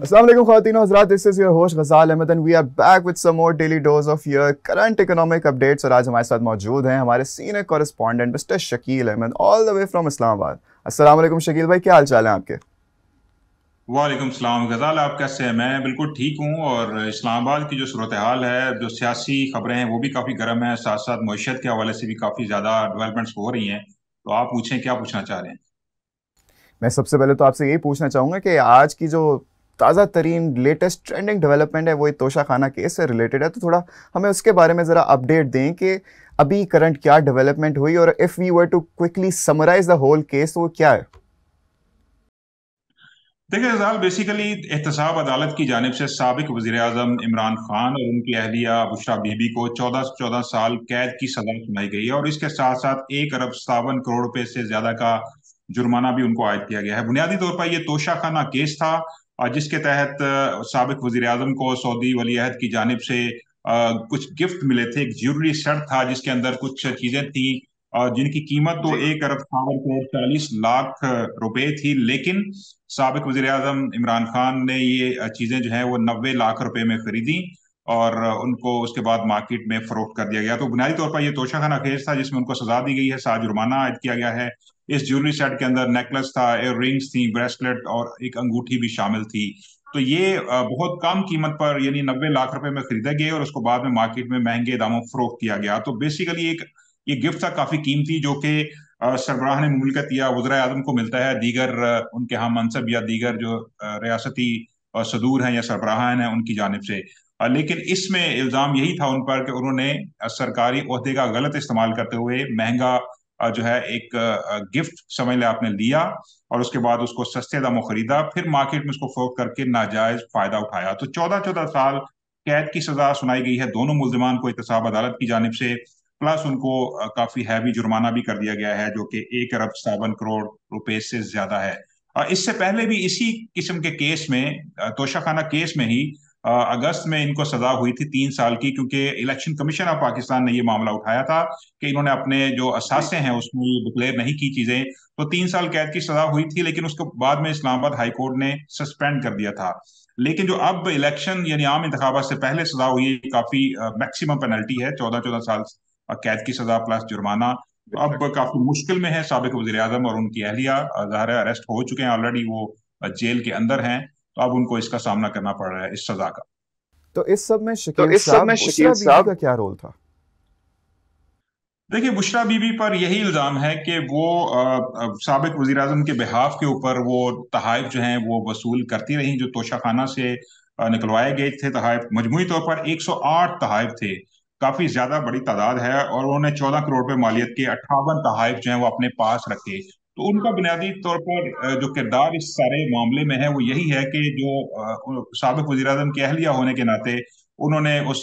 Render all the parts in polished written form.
Assalamu alaikum ख़वातीन और हज़रात, this is your host Ghazal Ahmed and we are back with some more daily dose of your current economic updates. और आज हमारे साथ मौजूद हैं हमारे senior correspondent mister Shakeel Ahmed all the way from Islamabad. अस्सलाम वालेकुम शकील भाई, क्या हाल चाल है आपके? वालेकुम सलाम गजाल, आप कैसे हैं? मैं बिल्कुल ठीक हूँ। और इस्लामाबाद की जो सूरत हाल है, जो सियासी खबरें हैं वो भी काफ़ी गर्म है, साथ साथ मईशत के हवाले से भी काफ़ी ज़्यादा डेवलपमेंट्स हो रही हैं। तो आप पूछें, क्या पूछना चाह रहे हैं? मैं सबसे पहले तो आपसे यही पूछना चाहूँगा कि आज की जो ताज़ा तरीन लेटेस्ट ट्रेंडिंग डेवलपमेंट है वो तोशा खाना केस से रिलेटेड है, तो थोड़ा हमें उसके बारे में ज़रा अपडेट दें कि अभी करंट क्या डेवलपमेंट हुई, और if we were to quickly summarise the whole case तो वो क्या है? देखिए गजाल, बेसिकली एहतसाब अदालत की जानिब से साबिक वजीर आजम इमरान खान और उनकी अहलिया बुशरा बीबी को 14 कैद की सजा सुनाई गई है, और इसके साथ साथ 1 अरब 57 करोड़ रुपए से ज्यादा का जुर्माना भी उनको आयद किया गया है। बुनियादी तौर पर यह तोशा खाना केस था, जिसके तहत साबिक वजीर आजम को सऊदी वली अहद की जानिब से कुछ गिफ्ट मिले थे। एक ज्वेलरी सेट था जिसके अंदर कुछ चीजें थी जिनकी कीमत तो जी। 1 अरब 57 करोड़ 40 लाख रुपए थी, लेकिन साबिक वजीर आजम इमरान खान ने ये चीजें जो है वो 90 लाख रुपए में खरीदी, और उनको उसके बाद मार्केट में फरोख्त कर दिया गया। तो बुनियादी तौर पर यह तोशाखाना केस था जिसमें उनको सजा दी गई है, साथ जुर्माना आयद किया गया है। इस ज्वेलरी सेट के अंदर नेकलेस था, एयर रिंग्स थी, ब्रेसलेट और एक अंगूठी भी शामिल थी। तो ये बहुत कम कीमत पर यानी 90 लाख रुपए में खरीदा गया और उसको बाद में मार्केट में महंगे दामों फरोख्त किया गया। तो बेसिकली एक ये गिफ्ट था काफी कीमती, जो कि सरबराह ने मुमलिकत या वज़ीर आज़म को मिलता है, दीगर उनके हम मनसब या दीगर जो रियासती सदूर हैं या सरबराहान हैं उनकी जानिब से। लेकिन इसमें इल्ज़ाम यही था उन पर कि उन्होंने सरकारी ओहदे का गलत इस्तेमाल करते हुए महंगा जो है एक गिफ्ट समझ लें आपने लिया, और उसके बाद उसको सस्ते दामों खरीदा, फिर मार्केट में उसको फरोख्त करके नाजायज फायदा उठाया। तो 14 14 साल कैद की सजा सुनाई गई है दोनों मुल्जिमान को एहतसाब अदालत की जानिब से, प्लस उनको काफी हैवी जुर्माना भी कर दिया गया है जो कि 1 अरब 57 करोड़ रुपए से ज्यादा है। इससे पहले भी इसी किस्म के केस में, तोशाखाना केस में ही अगस्त में इनको सजा हुई थी 3 साल की, क्योंकि इलेक्शन कमीशन ऑफ पाकिस्तान ने ये मामला उठाया था कि इन्होंने अपने जो असासे हैं उसमें डिक्लेयर नहीं की चीजें। तो 3 साल कैद की सजा हुई थी, लेकिन उसके बाद में इस्लामाबाद हाई कोर्ट ने सस्पेंड कर दिया था। लेकिन जो अब इलेक्शन यानी आम इंतखाबात से पहले सजा हुई है, काफी मैक्सिमम पेनल्टी है, 14 14 साल कैद की सजा प्लस जुर्माना। तो अब काफी मुश्किल में है साबिक वजीर आजम और उनकी अहलिया। ज़ाहिर है अरेस्ट हो चुके हैं ऑलरेडी, वो जेल के अंदर हैं। तो अब उनको इसका सामना करना पड़ रहा है, इस सजा का। तो इस सब में तो शकील इस सब साहब में शकील बुशरा बीबी साहब, का क्या रोल था? देखिए बुशरा बीबी पर यही इल्जाम है कि वो साबिक वजीर आजम के बिहाफ के ऊपर वो तहाइफ जो हैं वो वसूल करती रही, जो तोशा खाना से निकलवाए गए थे तहाइफ। मजमूई तौर पर 108 तहाइफ थे, काफी ज्यादा बड़ी तादाद है, और उन्होंने 14 करोड़ रुपए मालियत के 58 तहाइफ जो हैं वो अपने पास रखे। तो उनका बुनियादी तौर पर जो किरदार इस सारे मामले में है वो यही है कि जो साबिक वजीर आजम की अहलिया होने के नाते उन्होंने उस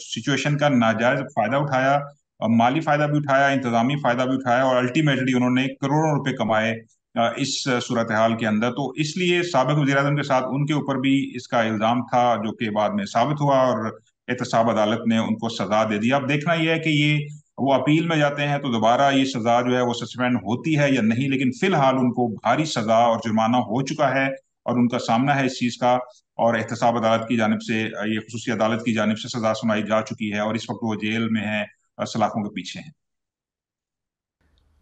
सिचुएशन का नाजायज फायदा उठाया, माली फायदा भी उठाया, इंतजामी फायदा भी उठाया, और अल्टीमेटली उन्होंने करोड़ों रुपए कमाए इस सूरत हाल के अंदर। तो इसलिए साबिक वज़ीर आज़म के साथ उनके ऊपर भी इसका इल्जाम था, जो कि बाद में साबित हुआ, और एहतसाब अदालत ने उनको सजा दे दी। अब देखना यह है कि ये वो अपील में जाते हैं तो दोबारा ये सजा जो है वो सस्पेंड होती है या नहीं, लेकिन फिलहाल उनको भारी सजा और जुर्माना हो चुका है, और उनका सामना है इस चीज का। और एहतसाब अदालत की जानिब से ये खुसूसी अदालत की जानिब से सजा सुनाई जा चुकी है, और इस वक्त वो जेल में है, सलाखों के पीछे हैं।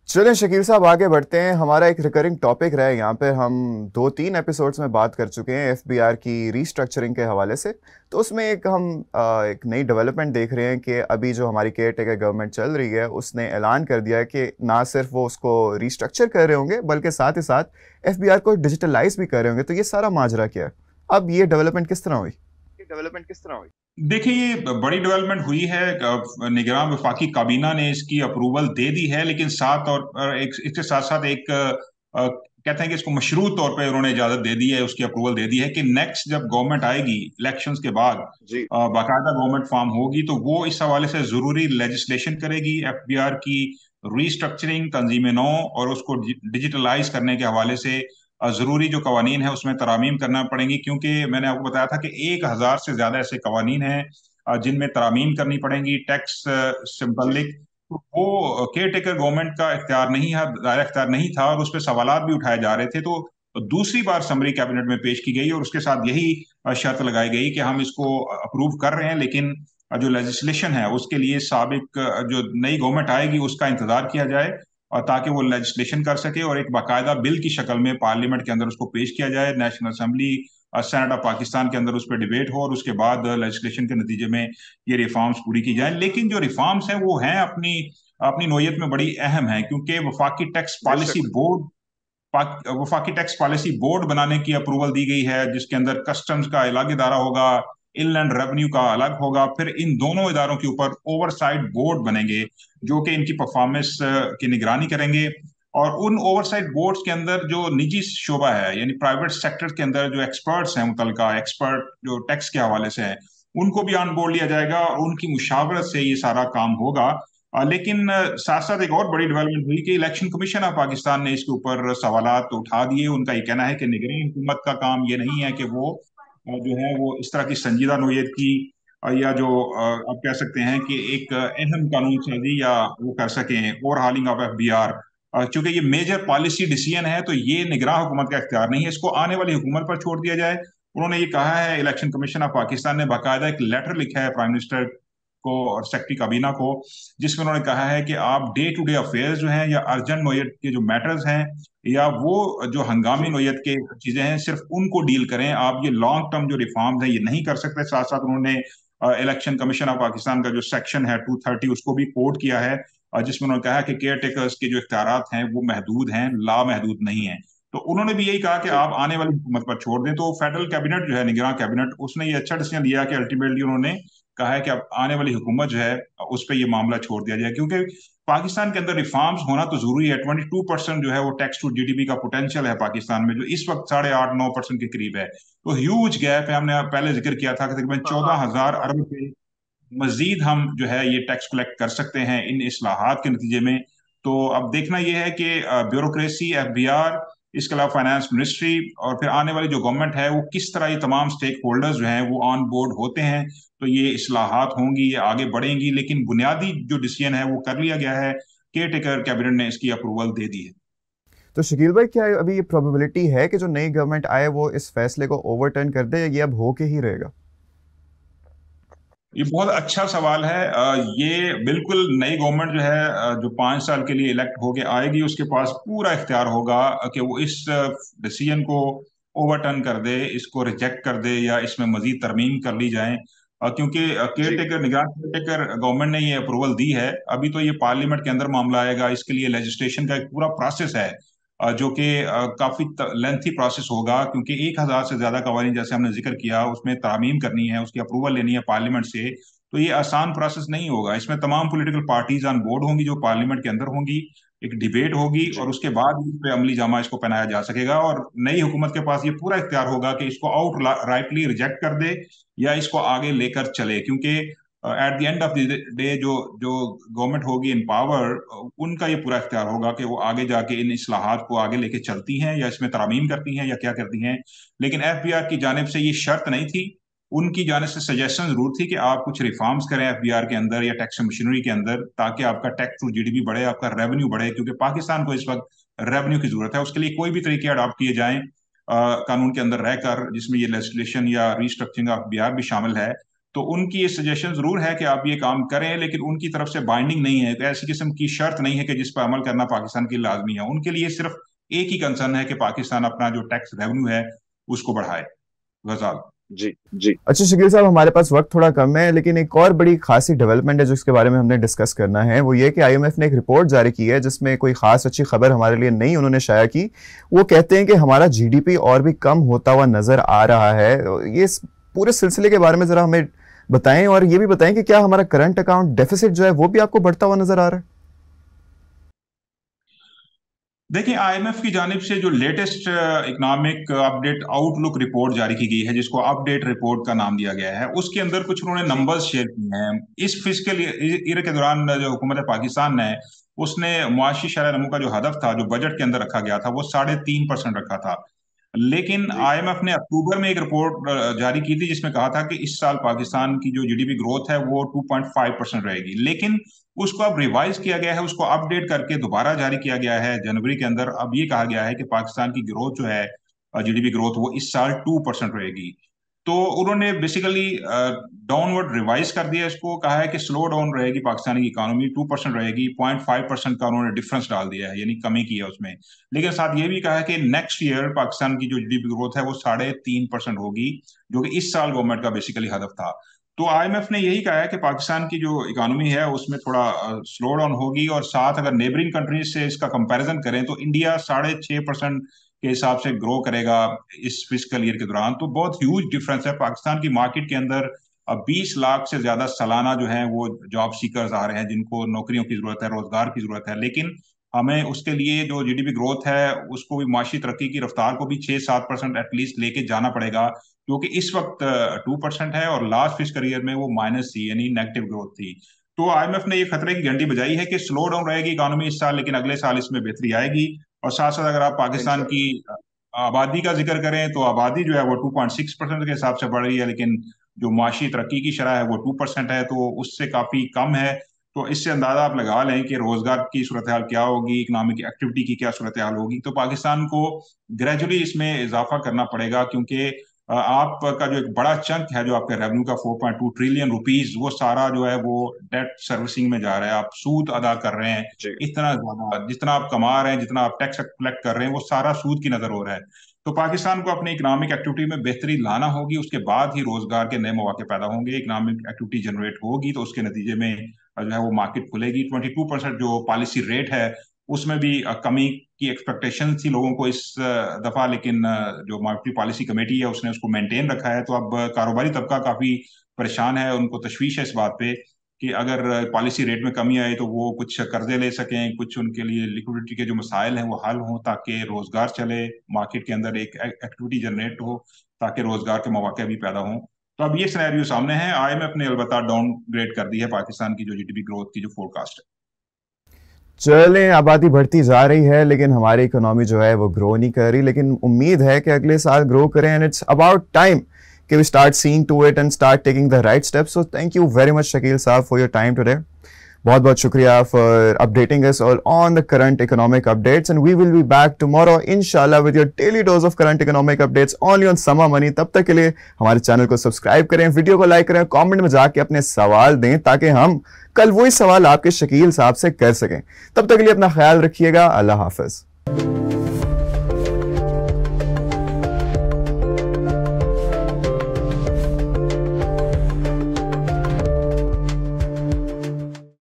चलें शकील साहब, आगे बढ़ते हैं। हमारा एक रिकरिंग टॉपिक रहा है यहाँ पे, हम दो तीन एपिसोड्स में बात कर चुके हैं एफबीआर की रीस्ट्रक्चरिंग के हवाले से। तो उसमें एक हम एक नई डेवलपमेंट देख रहे हैं कि अभी जो हमारी केयर टेकर गवर्नमेंट चल रही है उसने ऐलान कर दिया है कि ना सिर्फ वो उसको रीस्ट्रक्चर कर रहे होंगे बल्कि साथ ही साथ एफबीआर को डिजिटलाइज भी कर रहे होंगे। तो ये सारा माजरा क्या है? अब ये डेवलपमेंट किस तरह हुई? देखिए ये बड़ी डेवलपमेंट हुई है। निगरान वफाकी काबीना ने इसकी अप्रूवल दे दी है, लेकिन साथ और एक इसके साथ साथ एक कहते हैं कि इसको मशरूत तौर पे उन्होंने इजाजत दे दी है, उसकी अप्रूवल दे दी है कि नेक्स्ट जब गवर्नमेंट आएगी इलेक्शंस के बाद, जी। बाकायदा गवर्नमेंट फॉर्म होगी, तो वो इस हवाले से जरूरी लेजिस्लेशन करेगी एफबीआर की रीस्ट्रक्चरिंग, तंजीम नौ और उसको डिजिटलाइज करने के हवाले से। जरूरी जो कवानीन है उसमें तरमीम करना पड़ेंगी, क्योंकि मैंने आपको बताया था कि 1,000 से ज्यादा ऐसे कवानीन हैं जिनमें तरमीम करनी पड़ेंगी टैक्स से मुतल्लिक। तो वो केयर टेकर गवर्नमेंट का इख्तियार नहीं है, दायरा इख्तियार नहीं था, और उस पर सवालात भी उठाए जा रहे थे। तो तो दूसरी बार समरी कैबिनेट में पेश की गई और उसके साथ यही शर्त लगाई गई कि हम इसको अप्रूव कर रहे हैं, लेकिन जो लेजिस्लेशन है उसके लिए साबिक जो नई गवर्नमेंट आएगी उसका इंतजार किया जाए, और ताकि वो लेजिस्लेशन कर सके और एक बाकायदा बिल की शक्ल में पार्लियामेंट के अंदर उसको पेश किया जाए, national assembly senate of Pakistan के अंदर उस पर डिबेट हो और उसके बाद लेजिस्लेशन के नतीजे में ये रिफॉर्म्स पूरी की जाए। लेकिन जो रिफॉर्म्स हैं वो हैं अपनी अपनी नोयत में बड़ी अहम है, क्योंकि वफाकी टैक्स पॉलिसी बेशक। बोर्ड वफाकी टैक्स पॉलिसी बोर्ड बनाने की अप्रूवल दी गई है, जिसके अंदर कस्टम्स का अलग इदारा होगा, इनलैंड रेवेन्यू का अलग होगा, फिर इन दोनों इदारों के ऊपर ओवरसाइट बोर्ड बनेंगे जो कि इनकी परफॉर्मेंस की निगरानी करेंगे। और उन ओवरसाइट बोर्ड्स के अंदर जो निजी शोबा है, यानी प्राइवेट सेक्टर के अंदर जो एक्सपर्ट्स हैं, मुतलका एक्सपर्ट जो टैक्स के हवाले से हैं, उनको भी ऑन बोर्ड लिया जाएगा और उनकी मुशावरत से ये सारा काम होगा। लेकिन साथ साथ एक और बड़ी डेवलपमेंट हुई कि इलेक्शन कमीशन ऑफ पाकिस्तान ने इसके ऊपर सवालात तो उठा दिए। उनका ये कहना है कि निगरानी हुकूमत का काम ये नहीं है कि वो जो है वो इस तरह की संजीदा नोयत की या जो आप कह सकते हैं कि एक अहम कानून साजी या वो कर सकें ओवरहालिंग ऑफ एफबीआर। चूंकि ये मेजर पॉलिसी डिसीजन है तो ये निगरान हुकूमत का इख्तियार नहीं है, इसको आने वाली हुकूमत पर छोड़ दिया जाए। उन्होंने ये कहा है, इलेक्शन कमीशन ऑफ पाकिस्तान ने बाकायदा एक लेटर लिखा है प्राइम मिनिस्टर को और सेक्रेटरी काबीना को, जिसमें उन्होंने कहा है कि आप डे टू डे अफेयर्स जो हैं या अर्जेंट नोयत के जो मैटर्स हैं या वो जो हंगामी जी। नोयत के चीजें हैं सिर्फ उनको डील करें, आप ये लॉन्ग टर्म जो रिफॉर्म्स हैं ये नहीं कर सकते। साथ साथ उन्होंने इलेक्शन कमीशन ऑफ पाकिस्तान का जो सेक्शन है 230 उसको भी कोट किया है, जिसमें उन्होंने कहा है कि केयर टेकर्स के जो इख्तियारात हैं वो महदूद हैं, ला महदूद नहीं है। तो उन्होंने भी यही कहा कि जी। आप आने वाली हुकूमत पर छोड़ दें। तो फेडरल कैबिनेट जो है, निगरान कैबिनेट, उसने ये अच्छा डिसीजन लिया कि अल्टीमेटली उन्होंने कहा है कि अब आने वाली हुकूमत जो है उस पर यह मामला छोड़ दिया जाए, क्योंकि पाकिस्तान के अंदर रिफॉर्म्स होना तो जरूरी है। 22% जो है वो टैक्स टू जीडीपी का पोटेंशियल है पाकिस्तान में, जो इस वक्त 8.5-9% के करीब है। तो ह्यूज गैप है। हमने पहले जिक्र किया था कि तकरीबन हाँ, हाँ। 14,000 अरब रुपए मजीद हम जो है ये टैक्स कलेक्ट कर सकते हैं इन इस्लाहात के नतीजे में। तो अब देखना यह है कि ब्यूरोक्रेसी, एफबीआर, इसके अलावा फाइनेंस मिनिस्ट्री और फिर आने वाली जो गवर्नमेंट है वो किस तरह ये तमाम स्टेक होल्डर्स जो हैं वो ऑन बोर्ड होते हैं। तो ये इस्लाहात होंगी, ये आगे बढ़ेंगी, लेकिन बुनियादी जो डिसीजन है वो कर लिया गया है, केयर टेकर कैबिनेट ने इसकी अप्रूवल दे दी है। तो शकील भाई, क्या अभी ये प्रोबेबिलिटी है कि जो नई गवर्नमेंट आए वो इस फैसले को ओवरटर्न कर दे, या ये अब होके ही रहेगा? ये बहुत अच्छा सवाल है। ये बिल्कुल नई गवर्नमेंट जो है जो 5 साल के लिए इलेक्ट होके आएगी उसके पास पूरा इख्तियार होगा कि वो इस डिसीजन को ओवरटर्न कर दे, इसको रिजेक्ट कर दे या इसमें मजीद तरमीम कर ली जाए। क्योंकि केयर जी। टेकर, निगरान केयर टेकर गवर्नमेंट ने ये अप्रूवल दी है, अभी तो ये पार्लियामेंट के अंदर मामला आएगा, इसके लिए लेजिस्लेशन का एक पूरा प्रोसेस है, जो कि काफी लेंथी प्रोसेस होगा, क्योंकि 1,000 से ज्यादा कवानीन जैसे हमने जिक्र किया उसमें तामीम करनी है, उसकी अप्रूवल लेनी है पार्लियामेंट से। तो ये आसान प्रोसेस नहीं होगा। इसमें तमाम पॉलिटिकल पार्टीज ऑन बोर्ड होंगी जो पार्लियामेंट के अंदर होंगी, एक डिबेट होगी और जी। उसके बाद इस पे अमली जामा इसको पहनाया जा सकेगा, और नई हुकूमत के पास ये पूरा इख्तियार होगा कि इसको आउट राइटली रिजेक्ट कर दे या इसको आगे लेकर चले। क्योंकि at the end of the day जो जो गवर्नमेंट होगी इन पावर, उनका ये पूरा इख्तियार होगा कि वो आगे जाके इन इस्लाहात को आगे लेके चलती हैं या इसमें तरमीम करती हैं या क्या करती हैं। लेकिन एफबीआर की जानिब से ये शर्त नहीं थी, उनकी जानिब से सजेशन जरूर थी कि आप कुछ रिफॉर्म्स करें एफबीआर के अंदर या टैक्स मशीनरी के अंदर, ताकि आपका टैक्स टू जीडीपी बढ़े, आपका रेवेन्यू बढ़े, क्योंकि पाकिस्तान को इस वक्त रेवेन्यू की जरूरत है। उसके लिए कोई भी तरीके अडॉप्ट किए जाएं कानून के अंदर रहकर, जिसमें ये लेजिस्लेशन या रिस्ट्रक्चरिंग ऑफ एफबीआर भी शामिल है। तो उनकी ये सजेशन जरूर है कि आप ये काम करें, लेकिन उनकी तरफ से बाइंडिंग नहीं है, ऐसी किस्म की शर्त नहीं है कि जिस पर अमल करना पाकिस्तान की लाजमी है। उनके लिए सिर्फ एक ही कंसर्न है कि पाकिस्तान अपना जो टैक्स रेवेन्यू है उसको बढ़ाए। गजाल। जी। जी। अच्छा शकील साहब, हमारे पास वक्त थोड़ा कम है, लेकिन एक और बड़ी खासी डेवलपमेंट है जिसके बारे में हमने डिस्कस करना है। वो ये कि आईएमएफ ने एक रिपोर्ट जारी की है जिसमें कोई खास अच्छी खबर हमारे लिए नहीं उन्होंने शाया की। वो कहते हैं कि हमारा जीडीपी और भी कम होता हुआ नजर आ रहा है। ये इस पूरे सिलसिले के बारे में जरा हमें बताएं, और ये भी बताएं कि क्या हमारा करंट अकाउंट डेफिसिट जो है वो भी आपको बढ़ता हुआ नजर आ रहा है? देखिए, आईएमएफ की जानिब से जो latest economic update outlook report जारी की गई है, जिसको अपडेट रिपोर्ट का नाम दिया गया है, उसके अंदर कुछ उन्होंने जी। नंबर्स शेयर किए हैं। इस फिजिकल ईयर के दौरान जो हुकूमत पाकिस्तान है उसने मुआशी शरह नमू का जो हदफ था, जो बजट के अंदर रखा गया था, वो 3.5% रखा था। लेकिन जी। आईएमएफ ने अक्टूबर में एक रिपोर्ट जारी की थी जिसमें कहा था कि इस साल पाकिस्तान की जो जीडीपी ग्रोथ है वो 2.5% रहेगी। लेकिन उसको अब रिवाइज किया गया है, उसको अपडेट करके दोबारा जारी किया गया है जनवरी के अंदर। अब ये कहा गया है कि पाकिस्तान की ग्रोथ जो है जीडीपी ग्रोथ वो इस साल 2% रहेगी। तो उन्होंने बेसिकली डाउनवर्ड रिवाइज कर दिया इसको, कहा है कि स्लो डाउन रहेगी पाकिस्तानी की इकोनॉमी, 2% रहेगी, 0.5% का उन्होंने डिफरेंस डाल दिया है, यानी कमी की है उसमें। लेकिन साथ ये भी कहा है कि नेक्स्ट ईयर पाकिस्तान की जो जीडीपी ग्रोथ है वो 3.5% होगी, जो कि इस साल गवर्नमेंट का बेसिकली हदफ था। तो आईएमएफ ने यही कहा है कि पाकिस्तान की जो इकोनॉमी है उसमें थोड़ा स्लो डाउन होगी, और साथ अगर नेबरिंग कंट्रीज से इसका कंपैरिजन करें तो इंडिया 6.5% के हिसाब से ग्रो करेगा इस फिजिकल ईयर के दौरान। तो बहुत ह्यूज डिफरेंस है। पाकिस्तान की मार्केट के अंदर अब 20 लाख से ज्यादा सालाना जो है वो जॉब सीकर्स आ रहे हैं, जिनको नौकरियों की जरूरत है, रोजगार की जरूरत है। लेकिन हमें उसके लिए जो जीडीपी ग्रोथ है उसको भी, माशी तरक्की की रफ्तार को भी 6-7% एटलीस्ट लेके जाना पड़ेगा, क्योंकि इस वक्त 2% है और लास्ट फिजिकल ईयर में वो माइनस थी, यानी नेगेटिव ग्रोथ थी। तो आईएमएफ ने ये खतरे की घंटी बजाई है कि स्लो डाउन रहेगी इकोनॉमी इस साल, लेकिन अगले साल इसमें बेहतरी आएगी। और साथ साथ अगर आप पाकिस्तान की इंशाल्लाह। आबादी का जिक्र करें तो आबादी जो है वो 2.6% के हिसाब से बढ़ रही है, लेकिन जो माशी तरक्की की शरह है वो 2% है, तो उससे काफी कम है। तो इससे अंदाजा आप लगा लें कि रोजगार की सूरत हाल क्या होगी, इकोनॉमिक एक्टिविटी की क्या सूरत हाल होगी। तो पाकिस्तान को ग्रेजुअली इसमें इजाफा करना पड़ेगा, क्योंकि आपका जो एक बड़ा चंक है जो आपके रेवेन्यू का 4.2 ट्रिलियन रुपीज, वो सारा जो है वो डेट सर्विसिंग में जा रहा है। आप सूद अदा कर रहे हैं जी। इतना ज्यादा, जितना आप कमा रहे हैं, जितना आप टैक्स कलेक्ट कर रहे हैं, वो सारा सूद की नजर हो रहा है। तो पाकिस्तान को अपनी इकोनॉमिक एक्टिविटी में बेहतरी लाना होगी, उसके बाद ही रोजगार के नए मौके पैदा होंगे। इकोनॉमिक एक्टिविटी जनरेट होगी तो उसके नतीजे में जो है वो मार्केट खुलेगी। 22% जो पॉलिसी रेट है उसमें भी कमी की एक्सपेक्टेशन थी लोगों को इस दफा, लेकिन जो मॉनेटरी पॉलिसी कमेटी है उसने उसको मेंटेन रखा है। तो अब कारोबारी तबका काफी परेशान है, उनको तशवीश है इस बात पे कि अगर पॉलिसी रेट में कमी आए तो वो कुछ कर्जे ले सकें, कुछ उनके लिए लिक्विडिटी के जो मसाइल हैं वो हल हों, ताकि रोजगार चले, मार्केट के अंदर एक एक्टिविटी जनरेट हो, ताकि रोजगार के मौके भी पैदा हों। तो अब ये सिनेरियो सामने है। आईएमएफ ने अलबत्ता डाउनग्रेड कर दी है पाकिस्तान की जो जीडीपी ग्रोथ की जो फोरकास्ट है। चलें, आबादी बढ़ती जा रही है लेकिन हमारी इकोनॉमी जो है वो ग्रो नहीं कर रही, लेकिन उम्मीद है कि अगले साल ग्रो करें, एंड इट्स अबाउट टाइम कि we start seeing to it and start taking the right steps. So thank you very much Shakeel साहब फॉर योर टाइम टुडे। बहुत बहुत शुक्रिया for updating us all on the current economic updates, and we will be back tomorrow इंशाल्लाह with your daily dose of current economic updates only on Samaa money. तब तक के लिए हमारे चैनल को सब्सक्राइब करें, वीडियो को लाइक करें, कमेंट में जाके अपने सवाल दें ताकि हम कल वही सवाल आपके शकील साहब से कर सकें। तब तक के लिए अपना ख्याल रखिएगा। अल्लाह हाफिज।